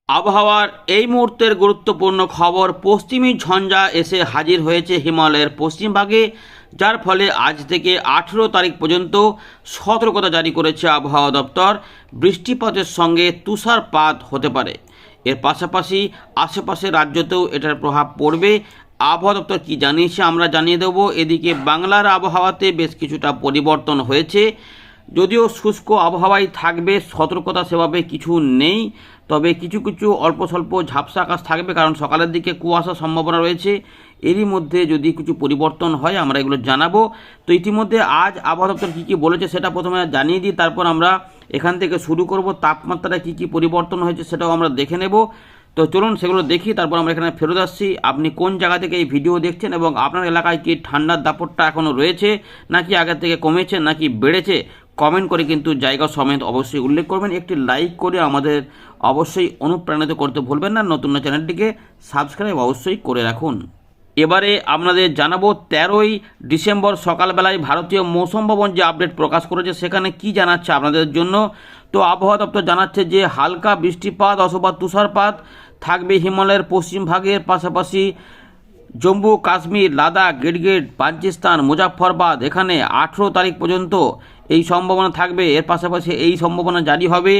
আবহাওয়ার এই মুহূর্তের গুরুত্বপূর্ণ খবর, পশ্চিমী ঝঞ্ঝা এসে হাজির হয়েছে হিমালয়ের পশ্চিমভাগে, যার ফলে আজ থেকে 18 তারিখ পর্যন্ত সতর্কতা জারি করেছে আবহাওয়া দপ্তর। বৃষ্টিপাতের সঙ্গে তুষারপাত হতে পারে। এর পাশাপাশি আশেপাশের রাজ্যতেও এটার প্রভাব পড়বে। আবহাওয়া দপ্তর কী জানিয়েছে আমরা জানিয়ে দেবো। এদিকে বাংলার আবহাওয়াতে বেশ কিছুটা পরিবর্তন হয়েছে। যদিও শুষ্ক আবহাওয়াই থাকবে, সতর্কতা সেভাবে কিছু নেই, তবে কিছু কিছু অল্প স্বল্প ঝাপসা আকাশ থাকবে, কারণ সকালের দিকে কুয়াশার সম্ভাবনা রয়েছে। এরই মধ্যে যদি কিছু পরিবর্তন হয় আমরা এগুলো জানাবো। তো ইতিমধ্যে আজ আবহাওয়া দপ্তর কী কী বলেছে সেটা প্রথমে জানিয়ে দিই, তারপর আমরা এখান থেকে শুরু করব। তাপমাত্রায় কী কী পরিবর্তন হয়েছে সেটাও আমরা দেখে নেব। তো চলুন সেগুলো দেখি, তারপর আমরা এখানে ফেরত আসছি। আপনি কোন জায়গা থেকে এই ভিডিও দেখছেন এবং আপনার এলাকায় কি ঠান্ডার দাপটটা এখনও রয়েছে, নাকি আগের থেকে কমেছে, নাকি বেড়েছে, কমেন্ট করে কিন্তু জায়গা সমেত অবশ্যই উল্লেখ করবেন। একটি লাইক করে আমাদের অবশ্যই অনুপ্রাণিত করতে ভুলবেন না। নতুন চ্যানেলটিকে সাবস্ক্রাইব অবশ্যই করে রাখুন। এবারে আপনাদের জানাবো 13ই ডিসেম্বর সকালবেলায় ভারতীয় মৌসুম ভবন যে আপডেট প্রকাশ করেছে সেখানে কি জানাচ্ছে আপনাদের জন্য। তো আবহাওয়া দপ্তর জানাচ্ছে যে হালকা বৃষ্টিপাত অথবা তুষারপাত থাকবে হিমালয়ের পশ্চিম ভাগের, পাশাপাশি জম্মু কাশ্মীর, লাদাখ, গিলগিট, বালচিস্তান, মুজাফফরবাদ এখানে 18 তারিখ পর্যন্ত এই সম্ভাবনা থাকবে। এর পাশাপাশি এই সম্ভাবনা জারি হবে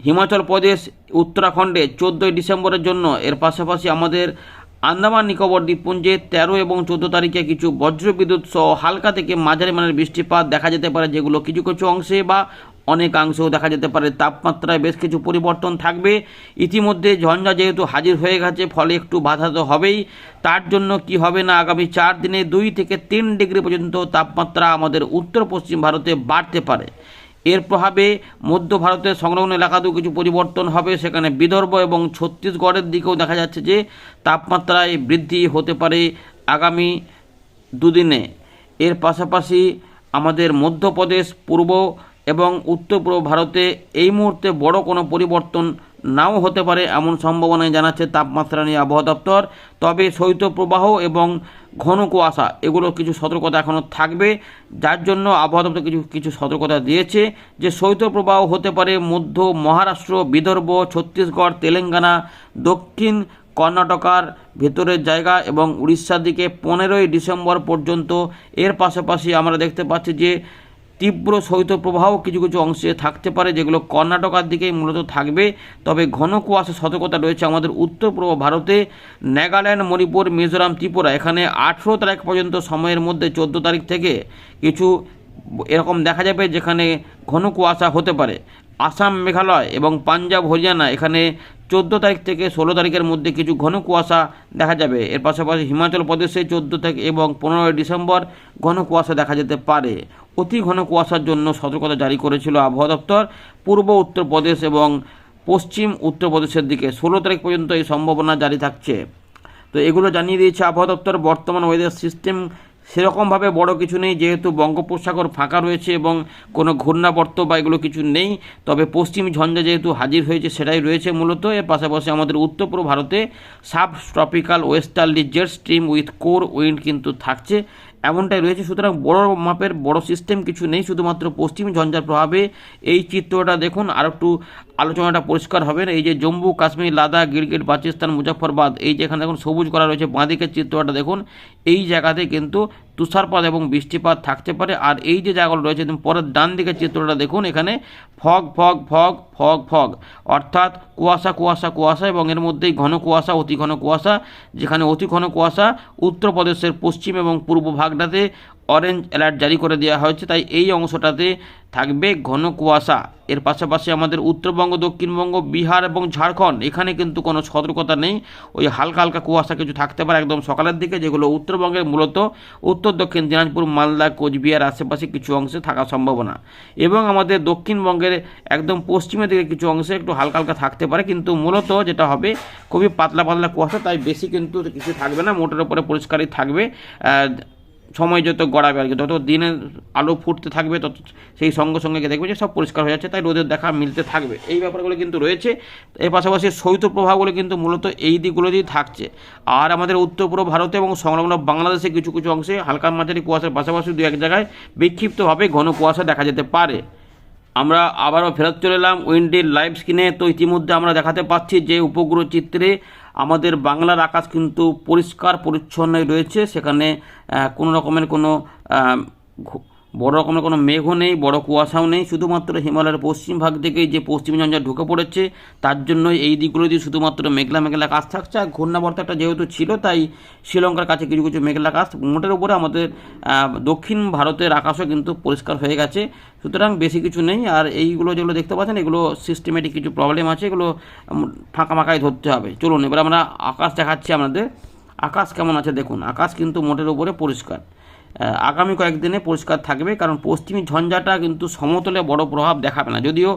হিমাচল প্রদেশ, উত্তরাখণ্ডে 14ই ডিসেম্বরের জন্য। এর পাশাপাশি আমাদের আন্দামান নিকোবর দ্বীপপুঞ্জে 13 এবং 14 তারিখে কিছু বজ্রবিদ্যুৎ সহ হালকা থেকে মাঝারি মানের বৃষ্টিপাত দেখা যেতে পারে, যেগুলো কিছু কিছু অংশে বা অনেকাংশেও দেখা যেতে পারে। তাপমাত্রায় বেশ কিছু পরিবর্তন থাকবে। ইতিমধ্যে ঝঞ্ঝা যেহেতু হাজির হয়ে গেছে, ফলে একটু বাধা তো হবেই। তার জন্য কি হবে না, আগামী 4 দিনে 2 থেকে 3 ডিগ্রি পর্যন্ত তাপমাত্রা আমাদের উত্তর পশ্চিম ভারতে বাড়তে পারে। এর প্রভাবে মধ্য ভারতের সংলগ্ন এলাকাতেও কিছু পরিবর্তন হবে। সেখানে বিদর্ভ এবং ছত্তিশগড়ের দিকেও দেখা যাচ্ছে যে তাপমাত্রায় বৃদ্ধি হতে পারে আগামী দুদিনে। এর পাশাপাশি আমাদের মধ্যপ্রদেশ, পূর্ব এবং উত্তর পূর্ব ভারতে এই মুহূর্তে বড় কোনো পরিবর্তন নাও হতে পারে এমন সম্ভাবনাই জানাচ্ছে তাপমাত্রা নিয়ে আবহাওয়া দপ্তর। তবে শৈত্যপ্রবাহ এবং ঘন কুয়াশা এগুলো কিছু সতর্কতা এখনও থাকবে, যার জন্য আবহাওয়া দপ্তর কিছু সতর্কতা দিয়েছে যে শৈত্যপ্রবাহ হতে পারে মধ্য মহারাষ্ট্র, বিদর্ভ, ছত্তিশগড়, তেলেঙ্গানা, দক্ষিণ কর্ণাটকার ভেতরের জায়গা এবং উড়িষ্যার দিকে 15ই ডিসেম্বর পর্যন্ত। এর পাশাপাশি আমরা দেখতে পাচ্ছি যে তীব্র শৈত্যপ্রবাহ কিছু কিছু অংশে থাকতে পারে, যেগুলো কর্ণাটকার দিকেই মূলত থাকবে। তবে ঘন কুয়াশা সতর্কতা রয়েছে আমাদের উত্তর পূর্ব ভারতে, নাগাল্যান্ড, মণিপুর, মিজোরাম, ত্রিপুরা এখানে 18 তারিখ পর্যন্ত সময়ের মধ্যে 14 তারিখ থেকে কিছু এরকম দেখা যাবে যেখানে ঘন কুয়াশা হতে পারে। আসাম, মেঘালয় এবং পাঞ্জাব, হরিয়ানা এখানে 14 তারিখ থেকে 16 তারিখের মধ্যে কিছু ঘন কুয়াশা দেখা যাবে। এর পাশাপাশি হিমাচল প্রদেশে 14 থেকে এবং 15ই ডিসেম্বর ঘন কুয়াশা দেখা যেতে পারে। অতি ঘন কুয়াশার জন্য সতর্কতা জারি করেছিল আবহাওয়া দপ্তর। পূর্ব উত্তরপ্রদেশ এবং পশ্চিম উত্তরপ্রদেশের দিকে 16 তারিখ পর্যন্ত এই সম্ভাবনা জারি থাকছে। তো এগুলো জানিয়ে দিয়েছে আবহাওয়া দপ্তর। বর্তমান ওয়েদার সিস্টেম সেরকমভাবে বড় কিছু নেই, যেহেতু বঙ্গোপসাগর ফাঁকা রয়েছে এবং কোনো ঘূর্ণাবর্ত বা এগুলো কিছু নেই। তবে পশ্চিম ঝঞ্ঝা যেহেতু হাজির হয়েছে সেটাই রয়েছে মূলত। এর পাশাপাশি আমাদের উত্তর পূর্ব ভারতে sub tropical westerly jet stream with core wind কিন্তু থাকছে, এমনটাই রয়েছে। সুতরাং বড় মাপের বড় সিস্টেম কিছু নেই, শুধুমাত্র পশ্চিম ঝঞ্ঝার প্রভাবে এই চিত্রটা দেখুন আর একটু আলোচনাটা পরিষ্কার হবে। এই যে জম্মু কাশ্মীর, লাদাখ, গিলগিট, বালচিস্তান, মুজাফফরবাদ এই যে এখানে দেখুন সবুজ করা রয়েছে, বাঁদিকের চিত্রটা দেখুন, এই জায়গাতে কিন্তু তুষারপাত এবং বৃষ্টিপাত থাকতে পারে। আর এই যে জায়গাগুলো রয়েছে পরের ডান দিকের চিত্রটা দেখুন, এখানে fog fog fog fog fog অর্থাৎ কুয়াশা কুয়াশা কুয়াশা এবং এর মধ্যেই ঘন কুয়াশা, অতি ঘন কুয়াশা। যেখানে অতি ঘন কুয়াশা উত্তরপ্রদেশের পশ্চিম এবং পূর্ব ভাগটাতে অরেঞ্জ অ্যালার্ট জারি করে দেওয়া হয়েছে, তাই এই অংশটাতে থাকবে ঘন কুয়াশা। এর পাশাপাশি আমাদের উত্তরবঙ্গ, দক্ষিণবঙ্গ, বিহার এবং ঝাড়খণ্ড এখানে কিন্তু কোনো সতর্কতা নেই। ওই হালকা হালকা কুয়াশা কিছু থাকতে পারে একদম সকালের দিকে, যেগুলো উত্তরবঙ্গের মূলত উত্তর দক্ষিণ দিনাজপুর, মালদা, কোচবিহার আশেপাশে কিছু অংশে থাকার সম্ভাবনা। এবং আমাদের দক্ষিণবঙ্গের একদম পশ্চিমের দিকে কিছু অংশে একটু হালকা হালকা থাকতে পারে, কিন্তু মূলত যেটা হবে খুবই পাতলা পাতলা কুয়াশা, তাই বেশি কিন্তু কিছু থাকবে না, মোটের উপরে পরিষ্কারই থাকবে। সময় যত গড়াবে আর কি, যত দিনের আলো ফুটতে থাকবে তত সেই সঙ্গে সঙ্গে দেখবে যে সব পরিষ্কার হয়ে যাচ্ছে, তাই রোদের দেখা মিলতে থাকবে। এই ব্যাপারগুলো কিন্তু রয়েছে। এর পাশাপাশি শৈত্যপ্রবাহগুলো কিন্তু মূলত এই দিকগুলো দিয়ে থাকছে। আর আমাদের উত্তর পূর্ব ভারতে এবং সংলগ্ন বাংলাদেশে কিছু কিছু অংশে হালকা মাঝারি কুয়াশার পাশাপাশি দু এক জায়গায় বিক্ষিপ্তভাবে ঘন কুয়াশা দেখা যেতে পারে। আমরা আবারও ফেরত চলে এলাম উইন্ডির লাইভ স্ক্রিনে। তো ইতিমধ্যে আমরা দেখাতে পাচ্ছি যে উপগ্রহ চিত্রে আমাদের বাংলার আকাশ কিন্তু পরিষ্কার পরিচ্ছন্নই রয়েছে। সেখানে কোনো রকমের কোনো বড় রকমের কোনো মেঘও নেই, বড় কুয়াশাও নেই। শুধুমাত্র হিমালয়ের পশ্চিম ভাগ থেকেই যে পশ্চিমী ঝঞ্ঝা ঢুকে পড়েছে, তার জন্য এই দিকগুলো দিয়ে শুধুমাত্র মেঘলা মেঘলা আকাশ থাকছে। আর ঘূর্ণাবর্ত একটা যেহেতু ছিল, তাই শ্রীলঙ্কার কাছে কিছু কিছু মেঘলা আকাশ। মোটের উপরে আমাদের দক্ষিণ ভারতের আকাশও কিন্তু পরিষ্কার হয়ে গেছে। সুতরাং বেশি কিছু নেই। আর এইগুলো যেগুলো দেখতে পাচ্ছেন, এগুলো সিস্টেমেটিক কিছু প্রবলেম আছে, এগুলো ফাঁকা ফাঁকাই ধরতে হবে। চলুন এবার আমরা আকাশ দেখাচ্ছি আপনাদের। আকাশ কেমন আছে দেখুন। আকাশ কিন্তু মোটের উপরে পরিষ্কার। আগামী কয়েকদিনে পরিষ্কার থাকবে, কারণ পশ্চিমী ঝঞ্ঝাটা কিন্তু সমতলে বড় প্রভাব দেখাবে না। যদিও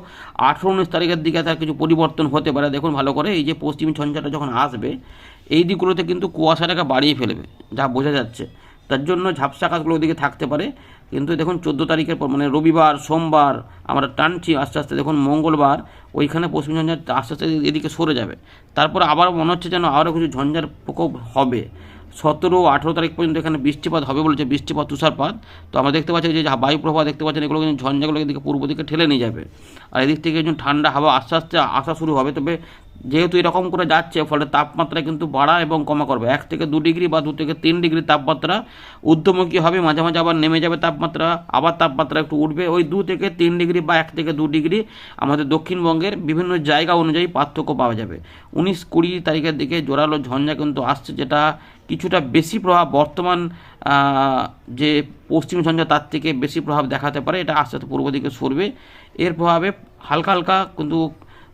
18-19 তারিখের দিকে তার কিছু পরিবর্তন হতে পারে। দেখুন ভালো করে, এই যে পশ্চিমী ঝঞ্ঝাটা যখন আসবে, এই দিকগুলোতে কিন্তু কুয়াশাটাকে বাড়িয়ে ফেলবে, যা বোঝা যাচ্ছে। তার জন্য ঝাপসা আকাশগুলো ওদিকে থাকতে পারে। কিন্তু দেখুন 14 তারিখের পর, মানে রবিবার সোমবার আমরা টানছি আস্তে আস্তে। দেখুন মঙ্গলবার ওইখানে পশ্চিমী ঝঞ্ঝা আস্তে আস্তে এদিকে সরে যাবে। তারপর আবার মনে হচ্ছে যেন আরও কিছু ঝঞ্ঝার প্রকোপ হবে। 17-18 তারিখ পর্যন্ত এখানে বৃষ্টিপাত হবে বলেছে, বৃষ্টিপাত তুষারপাত। তো আমরা দেখতে পাচ্ছি যে বায়ু প্রবাহ দেখতে পাচ্ছেন, এগুলো কিন্তু ঝঞ্ঝাগুলো এদিকে পূর্ব দিকে ঠেলে নিয়ে যাবে। আর এদিক থেকে একজন ঠান্ডা হাওয়া আস্তে আস্তে আসা শুরু হবে। তবে যেহেতু এরকম করে যাচ্ছে, ফলে তাপমাত্রা কিন্তু বাড়া এবং কমা করবে। 1 থেকে 2 ডিগ্রি বা 2 থেকে 3 ডিগ্রি তাপমাত্রা ঊর্ধ্বমুখী হবে। মাঝে মাঝে আবার নেমে যাবে তাপমাত্রা, আবার তাপমাত্রা একটু উঠবে। ওই 2 থেকে 3 ডিগ্রি বা 1 থেকে 2 ডিগ্রি আমাদের দক্ষিণবঙ্গের বিভিন্ন জায়গা অনুযায়ী পার্থক্য পাওয়া যাবে। 19-20 তারিখের দিকে জোরালো ঝঞ্ঝা কিন্তু আসছে, যেটা কিছুটা বেশি প্রভাব বর্তমান যে পশ্চিম ঝঞ্ঝা তার থেকে বেশি প্রভাব দেখাতে পারে। এটা আস্তে আস্তে পূর্ব দিকে সরবে। এর প্রভাবে হালকা হালকা কিন্তু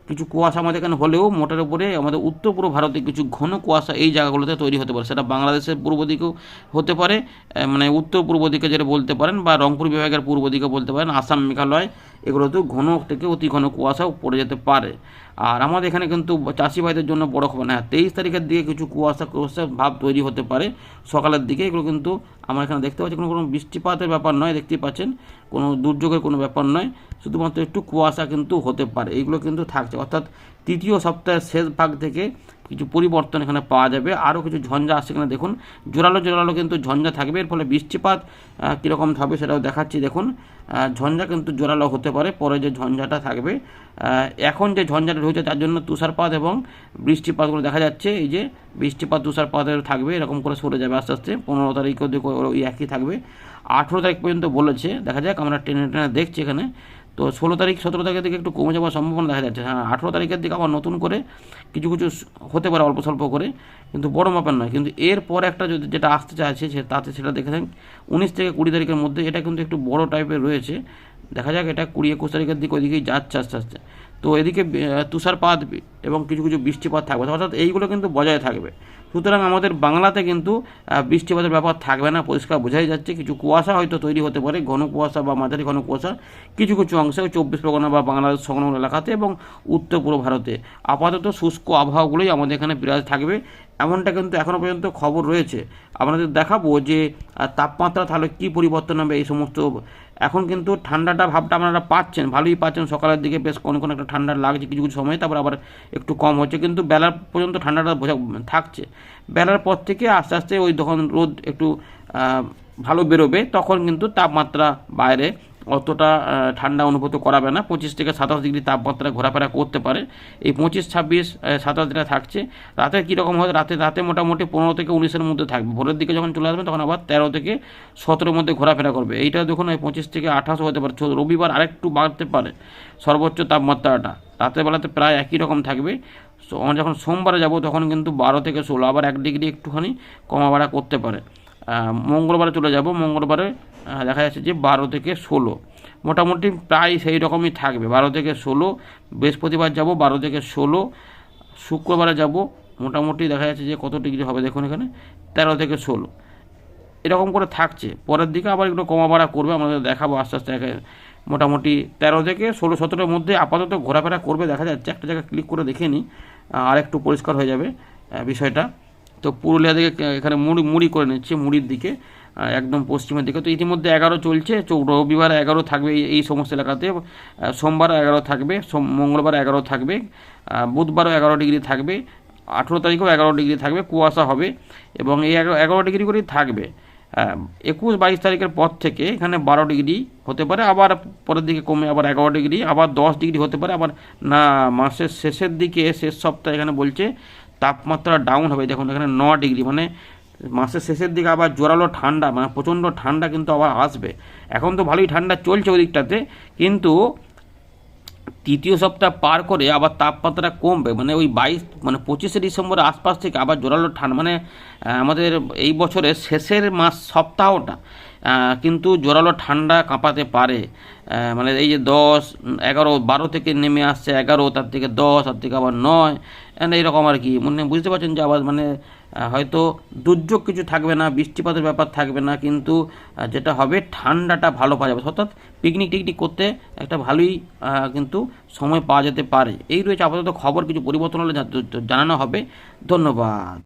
কিছু কুয়াশা আমাদের এখানে হলেও মোটের উপরে আমাদের উত্তর পূর্ব ভারতে কিছু ঘন কুয়াশা এই জায়গাগুলোতে তৈরি হতে পারে। সেটা বাংলাদেশের পূর্ব দিকেও হতে পারে, মানে উত্তর পূর্ব দিকে যেটা বলতে পারেন, বা রংপুর বিভাগের পূর্ব দিকে বলতে পারেন, আসাম মেঘালয় এগুলোতেও ঘন থেকে অতি ঘন কুয়াশাও পড়ে যেতে পারে। আর আমাদের এখানে কিন্তু চাষি ভাইদের জন্য বড় খবর না। 23 তারিখের দিকে কিছু কুয়াশা ভাব তৈরি হতে পারে সকালের দিকে। এগুলো কিন্তু আমরা এখানে দেখতে পাচ্ছি কোনো বৃষ্টিপাতের ব্যাপার নয়, দেখতেই পাচ্ছেন, কোনো দুর্যোগের কোনো ব্যাপার নয়, শুধুমাত্র একটু কুয়াশা কিন্তু হতে পারে। এইগুলো কিন্তু থাকছে, অর্থাৎ তৃতীয় সপ্তাহের শেষ ভাগ থেকে কিছু পরিবর্তন এখানে পাওয়া যাবে। আরও কিছু ঝঞ্ঝা আসছে এখানে দেখুন, জোরালো জোরালো কিন্তু ঝঞ্ঝা থাকবে। এর ফলে বৃষ্টিপাত কীরকম হবে সেটাও দেখাচ্ছি। দেখুন ঝঞ্ঝা কিন্তু জোরালো হতে পারে। পরে যে ঝঞ্ঝাটা থাকবে, এখন যে ঝঞ্ঝাটা রয়েছে তার জন্য তুষারপাত এবং বৃষ্টিপাতগুলো দেখা যাচ্ছে। এই যে বৃষ্টিপাত তুষারপাতের থাকবে, এরকম করে সরে যাবে আস্তে আস্তে। 15 তারিখেও দেখো ওই একই থাকবে। 18 তারিখ পর্যন্ত বলেছে, দেখা যাক, আমরা টেনে টেনে দেখছি এখানে। তো 16 তারিখ 17 তারিখের দিকে একটু কমে যাওয়ার সম্ভাবনা দেখা যাচ্ছে। হ্যাঁ, 18 তারিখের দিকে আবার নতুন করে কিছু কিছু হতে পারে, অল্প স্বল্প করে, কিন্তু বড় মাপের নয়। কিন্তু এরপরে একটা যদি যেটা আসতে চাইছে তাতে সেটা দেখে থাকেন 19 থেকে 20 তারিখের মধ্যে। এটা কিন্তু একটু বড় টাইপের রয়েছে। দেখা যাক, এটা 20-21 তারিখের দিকে ওইদিকেই যাচ্ছে আস্তে আস্তে। তো এদিকে তুষারপাত এবং কিছু কিছু বৃষ্টিপাত থাকবে, অর্থাৎ এইগুলো কিন্তু বজায় থাকবে। সুতরাং আমাদের বাংলাতে কিন্তু বৃষ্টিপাতের ব্যাপার থাকবে না, পরিষ্কার বোঝাই যাচ্ছে। কিছু কুয়াশা হয়তো তৈরি হতে পারে, ঘন কুয়াশা বা মাঝারি ঘন কুয়াশা কিছু কিছু অংশে 24 পরগনা বা বাংলাদেশ সংলগ্ন এলাকাতে এবং উত্তর পূর্ব ভারতে। আপাতত শুষ্ক আবহাওয়াগুলোই আমাদের এখানে বিরাজ থাকবে, এমনটা কিন্তু এখনও পর্যন্ত খবর রয়েছে। আপনাদের দেখাবো যে তাপমাত্রা তাহলে কী পরিবর্তন হবে এই সমস্ত। এখন কিন্তু ঠান্ডাটা ভাবটা আপনারা পাচ্ছেন, ভালোই পাচ্ছেন। সকালের দিকে বেশ কোনো একটা ঠান্ডা লাগছে কিছু কিছু সময়, তারপর আবার একটু কম হচ্ছে। কিন্তু বেলার পর্যন্ত ঠান্ডাটা থাকছে। বেলার পর থেকে আস্তে আস্তে ওই যখন রোদ একটু ভালো বেরোবে, তখন কিন্তু তাপমাত্রা বাইরে অতটা ঠান্ডা অনুভূত করাবে না। 25 থেকে 27 ডিগ্রি তাপমাত্রা ঘোরাফেরা করতে পারে। এই 25, 26, 27 যেটা থাকছে। রাতে কীরকম হয়, রাতে মোটামুটি 15 থেকে 19-এর মধ্যে থাকবে। ভোরের দিকে যখন চলে আসবে তখন আবার 13 থেকে 17-এর মধ্যে ঘোরাফেরা করবে। এইটা দেখুন, ওই 25 থেকে 28 হতে পারে। রবিবার আরেকটু বাড়তে পারে সর্বোচ্চ তাপমাত্রাটা। রাতের বেলাতে প্রায় একই রকম থাকবে। আমরা যখন সোমবারে যাব তখন কিন্তু 12 থেকে 16, আবার 1 ডিগ্রি একটুখানি কমা বাড়া করতে পারে। মঙ্গলবারে চলে যাব, মঙ্গলবারে দেখা যাচ্ছে যে 12 থেকে 16, মোটামুটি প্রায় সেই রকমই থাকবে। 12 থেকে 16। বৃহস্পতিবার যাব 12 থেকে 16। শুক্রবারে যাব, মোটামুটি দেখা যাচ্ছে যে কত ডিগ্রি হবে দেখুন এখানে, 13 থেকে 16 এরকম করে থাকছে। পরের দিকে আবার একটু কমা বাড়া করবে, আমাদের দেখাবো আস্তে আস্তে। মোটামুটি 13 থেকে 16, 17-এর মধ্যে আপাতত ঘোরাফেরা করবে দেখা যাচ্ছে। একটা জায়গায় ক্লিক করে দেখে নিই, আর একটু পরিষ্কার হয়ে যাবে বিষয়টা। তো পুরুলিয়া দিকে এখানে মুড়ি করে নিচ্ছে, মুড়ির দিকে একদম পশ্চিমের দিকে। তো ইতিমধ্যে 11 চলছে। রবিবার 11 থাকবে এই সমস্ত এলাকাতে। সোমবার 11 থাকবে, মঙ্গলবার 11 থাকবে, বুধবারও 11 ডিগ্রি থাকবে, 18 তারিখেও 11 ডিগ্রি থাকবে। কুয়াশা হবে এবং এই 11 ডিগ্রি করেই থাকবে। 21-22 তারিখের পর থেকে এখানে 12 ডিগ্রি হতে পারে, আবার পরের দিকে কমে আবার 11 ডিগ্রি, আবার 10 ডিগ্রি হতে পারে, আবার না মাসের শেষের দিকে শেষ সপ্তাহে এখানে বলছে তাপমাত্রা ডাউন হবে। দেখুন এখানে 9 ডিগ্রি, মানে মাসের শেষের দিকে আবার জোরালো ঠান্ডা, মানে প্রচণ্ড ঠান্ডা কিন্তু আবার আসবে। এখন তো ভালোই ঠান্ডা চলছে ওদিকটাতে, কিন্তু তৃতীয় সপ্তাহ পার করে আবার তাপমাত্রা কমবে, মানে ওই 25 ডিসেম্বরের আশপাশ থেকে আবার জোরালো ঠান্ডা, মানে আমাদের এই বছরের শেষের মাস সপ্তাহটা কিন্তু জোরালো ঠান্ডা কাঁপাতে পারে। মানে এই যে 10, 11, 12 থেকে নেমে আসছে 11, তার থেকে 10, তার থেকে আবার 9, এইরকম আর কি। মানে বুঝতে পারছেন যে আবার মানে হয়তো দুর্যোগ কিছু থাকবে না, বৃষ্টিপাতের ব্যাপার থাকবে না, কিন্তু যেটা হবে ঠান্ডাটা ভালো পাওয়া যাবে, অর্থাৎ পিকনিক টিকনিক করতে একটা ভালোই কিন্তু সময় পাওয়া যেতে পারে। এই রয়েছে আপাতত খবর, কিছু পরিবর্তন হলে জানানো হবে। ধন্যবাদ।